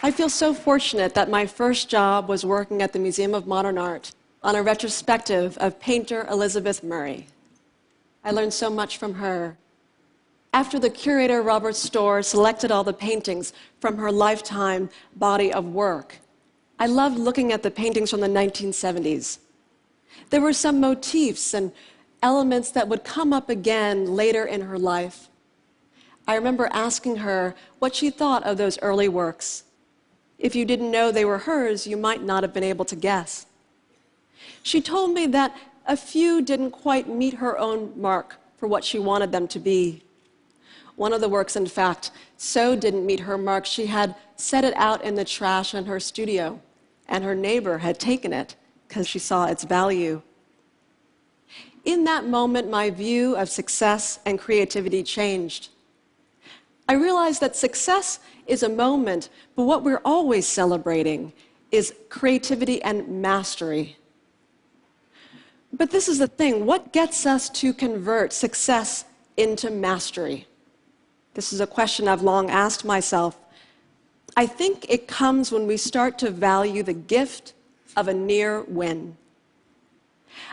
I feel so fortunate that my first job was working at the Museum of Modern Art on a retrospective of painter Elizabeth Murray. I learned so much from her. After the curator, Robert Storr, selected all the paintings from her lifetime body of work, I loved looking at the paintings from the 1970s. There were some motifs and elements that would come up again later in her life. I remember asking her what she thought of those early works. If you didn't know they were hers, you might not have been able to guess. She told me that a few didn't quite meet her own mark for what she wanted them to be. One of the works, in fact, so didn't meet her mark, she had set it out in the trash in her studio, and her neighbor had taken it because she saw its value. In that moment, my view of success and creativity changed. I realized that success is a moment, but what we're always celebrating is creativity and mastery. But this is the thing, what gets us to convert success into mastery? This is a question I've long asked myself. I think it comes when we start to value the gift of a near win.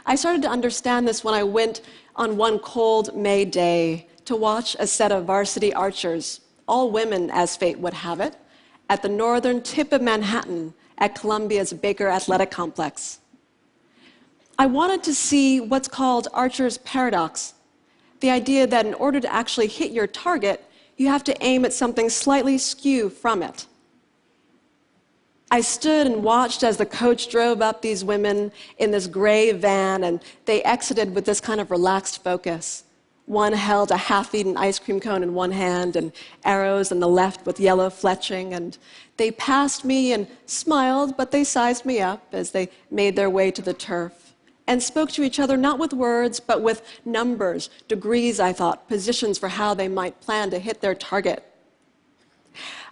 I started to understand this when I went on one cold May day to watch a set of varsity archers, all women as fate would have it, at the northern tip of Manhattan at Columbia's Baker Athletic Complex. I wanted to see what's called Archer's paradox, the idea that in order to actually hit your target, you have to aim at something slightly skew from it. I stood and watched as the coach drove up these women in this gray van, and they exited with this kind of relaxed focus. One held a half-eaten ice cream cone in one hand and arrows in the left with yellow fletching, and they passed me and smiled, but they sized me up as they made their way to the turf and spoke to each other not with words, but with numbers, degrees, I thought, positions for how they might plan to hit their target.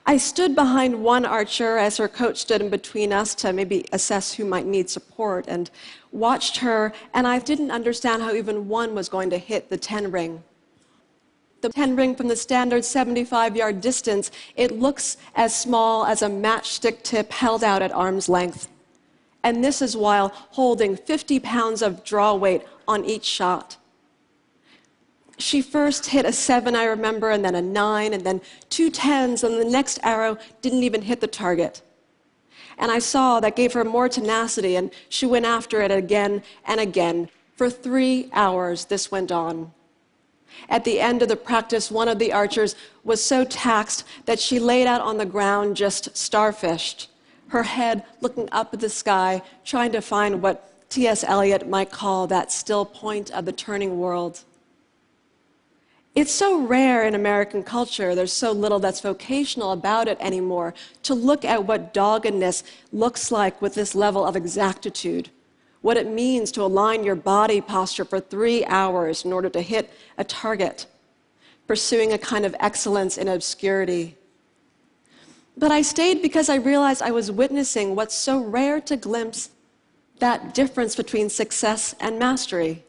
I stood behind one archer as her coach stood in between us to maybe assess who might need support, and watched her, and I didn't understand how even one was going to hit the 10 ring. The 10 ring from the standard 75-yard distance, it looks as small as a matchstick tip held out at arm's length. And this is while holding 50 pounds of draw weight on each shot. She first hit a 7, I remember, and then a 9, and then 2 10s, and the next arrow didn't even hit the target. And I saw that gave her more tenacity, and she went after it again and again. For 3 hours, this went on. At the end of the practice, one of the archers was so taxed that she laid out on the ground just starfished, her head looking up at the sky, trying to find what T.S. Eliot might call that still point of the turning world. It's so rare in American culture, there's so little that's vocational about it anymore, to look at what doggedness looks like with this level of exactitude, what it means to align your body posture for 3 hours in order to hit a target, pursuing a kind of excellence in obscurity. But I stayed because I realized I was witnessing what's so rare to glimpse, that difference between success and mastery.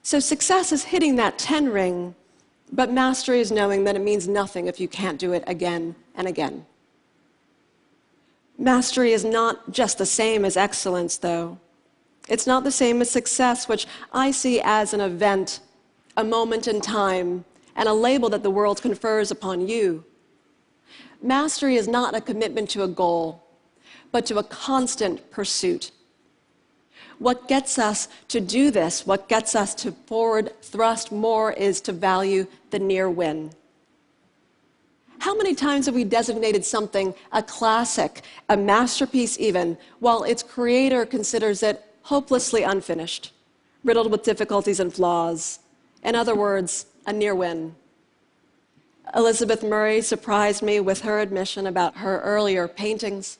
So success is hitting that 10 ring, but mastery is knowing that it means nothing if you can't do it again and again. Mastery is not just the same as excellence, though. It's not the same as success, which I see as an event, a moment in time, and a label that the world confers upon you. Mastery is not a commitment to a goal, but to a constant pursuit. What gets us to do this, what gets us to forward thrust more, is to value the near win. How many times have we designated something a classic, a masterpiece even, while its creator considers it hopelessly unfinished, riddled with difficulties and flaws? In other words, a near win. Elizabeth Murray surprised me with her admission about her earlier paintings.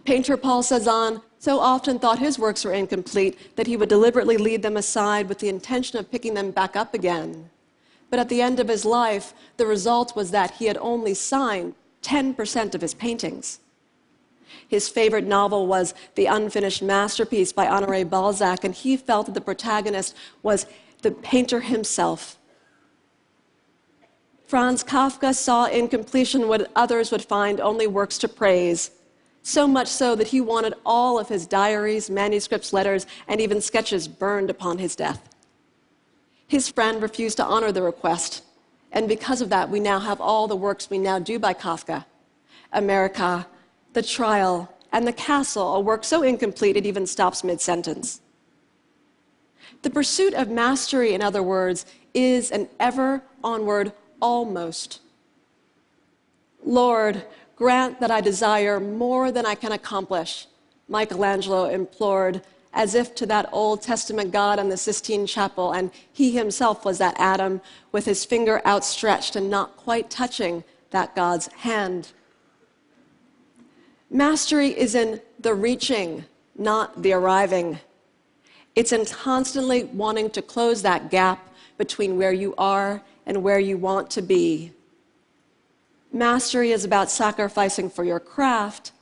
Painter Paul Cézanne so often thought his works were incomplete that he would deliberately leave them aside with the intention of picking them back up again. But at the end of his life, the result was that he had only signed 10% of his paintings. His favorite novel was The Unfinished Masterpiece by Honoré Balzac, and he felt that the protagonist was the painter himself. Franz Kafka saw in completion what others would find only works to praise, so much so that he wanted all of his diaries, manuscripts, letters, and even sketches burned upon his death. His friend refused to honor the request, and because of that, we now have all the works we now do by Kafka. America, The Trial, and The Castle, a work so incomplete it even stops mid-sentence. The pursuit of mastery, in other words, is an ever onward almost. Lord, grant that I desire more than I can accomplish, Michelangelo implored, as if to that Old Testament God in the Sistine Chapel, and he himself was that Adam with his finger outstretched and not quite touching that God's hand. Mastery is in the reaching, not the arriving. It's in constantly wanting to close that gap between where you are and where you want to be. Mastery is about sacrificing for your craft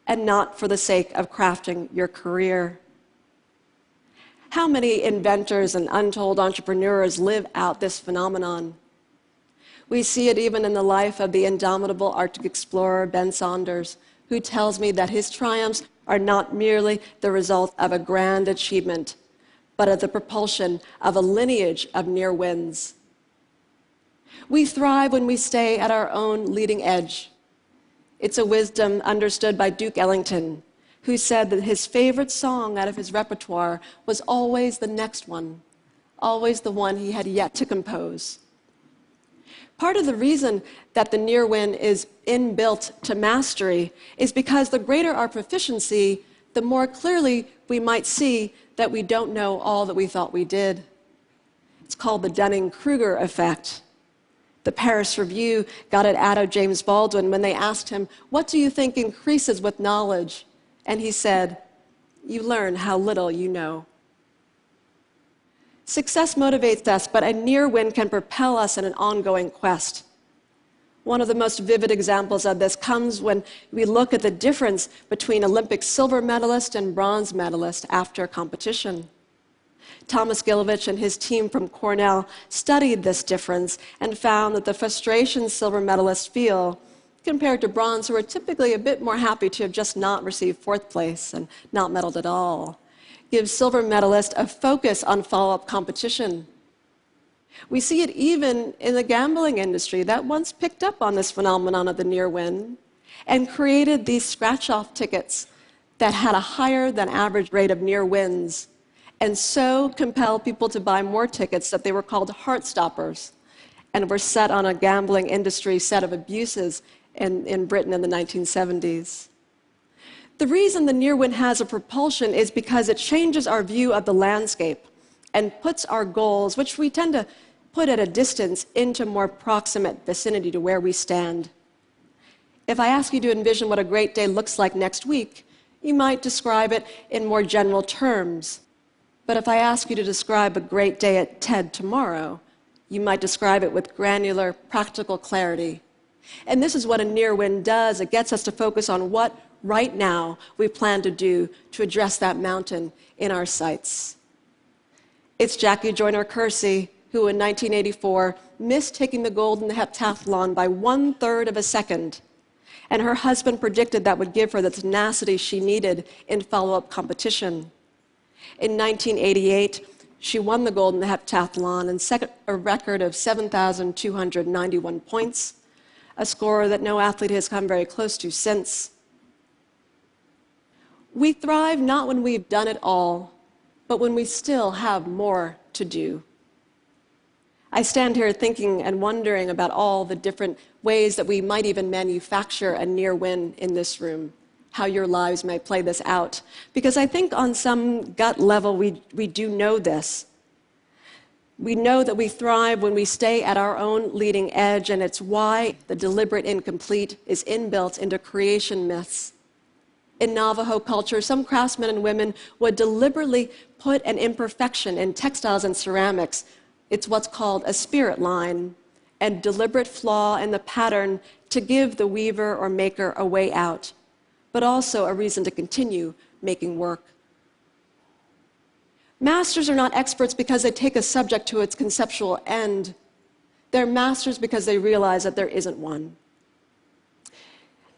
and not for the sake of crafting your career. How many inventors and untold entrepreneurs live out this phenomenon? We see it even in the life of the indomitable Arctic explorer Ben Saunders, who tells me that his triumphs are not merely the result of a grand achievement, but of the propulsion of a lineage of near wins. We thrive when we stay at our own leading edge. It's a wisdom understood by Duke Ellington, who said that his favorite song out of his repertoire was always the next one, always the one he had yet to compose. Part of the reason that the near win is inbuilt to mastery is because the greater our proficiency, the more clearly we might see that we don't know all that we thought we did. It's called the Dunning-Kruger Effect. The Paris Review got it out of James Baldwin when they asked him, "What do you think increases with knowledge?" And he said, "You learn how little you know." Success motivates us, but a near win can propel us in an ongoing quest. One of the most vivid examples of this comes when we look at the difference between Olympic silver medalist and bronze medalist after competition. Thomas Gilovich and his team from Cornell studied this difference and found that the frustration silver medalists feel, compared to bronze, who are typically a bit more happy to have just not received fourth place and not medaled at all, gives silver medalists a focus on follow-up competition. We see it even in the gambling industry that once picked up on this phenomenon of the near win and created these scratch-off tickets that had a higher than average rate of near wins, and so compelled people to buy more tickets that they were called heart stoppers and were set on a gambling industry set of abuses in Britain in the 1970s. The reason the near win has a propulsion is because it changes our view of the landscape and puts our goals, which we tend to put at a distance, into more proximate vicinity to where we stand. If I ask you to envision what a great day looks like next week, you might describe it in more general terms. But if I ask you to describe a great day at TED tomorrow, you might describe it with granular, practical clarity. And this is what a near win does. It gets us to focus on what right now we plan to do to address that mountain in our sights. It's Jackie Joyner-Kersee who in 1984 missed taking the gold in the heptathlon by 1/3 of a second. And her husband predicted that would give her the tenacity she needed in follow-up competition. In 1988, she won the gold in the heptathlon and set a record of 7,291 points, a score that no athlete has come very close to since. We thrive not when we've done it all, but when we still have more to do. I stand here thinking and wondering about all the different ways that we might even manufacture a near win in this room, how your lives may play this out. Because I think on some gut level, we do know this. We know that we thrive when we stay at our own leading edge, and it's why the deliberate incomplete is inbuilt into creation myths. In Navajo culture, some craftsmen and women would deliberately put an imperfection in textiles and ceramics. It's what's called a spirit line, a deliberate flaw in the pattern to give the weaver or maker a way out, but also a reason to continue making work. Masters are not experts because they take a subject to its conceptual end. They're masters because they realize that there isn't one.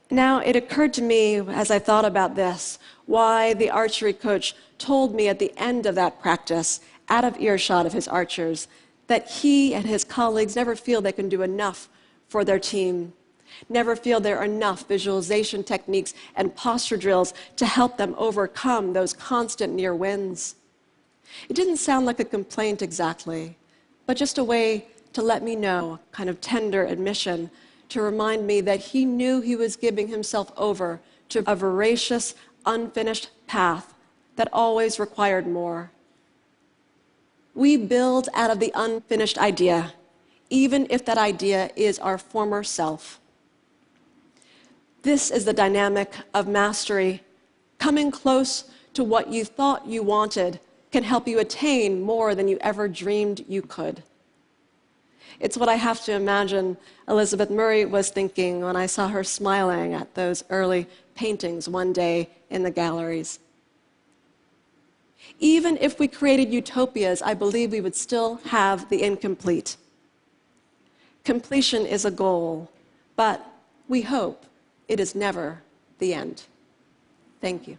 Now, it occurred to me as I thought about this, why the archery coach told me at the end of that practice, out of earshot of his archers, that he and his colleagues never feel they can do enough for their team, never feel there are enough visualization techniques and posture drills to help them overcome those constant near wins. It didn't sound like a complaint exactly, but just a way to let me know, kind of tender admission, to remind me that he knew he was giving himself over to a voracious, unfinished path that always required more. We build out of the unfinished idea, even if that idea is our former self. This is the dynamic of mastery. Coming close to what you thought you wanted can help you attain more than you ever dreamed you could. It's what I have to imagine Elizabeth Murray was thinking when I saw her smiling at those early paintings one day in the galleries. Even if we created utopias, I believe we would still have the incomplete. Completion is a goal, but we hope it is never the end. Thank you.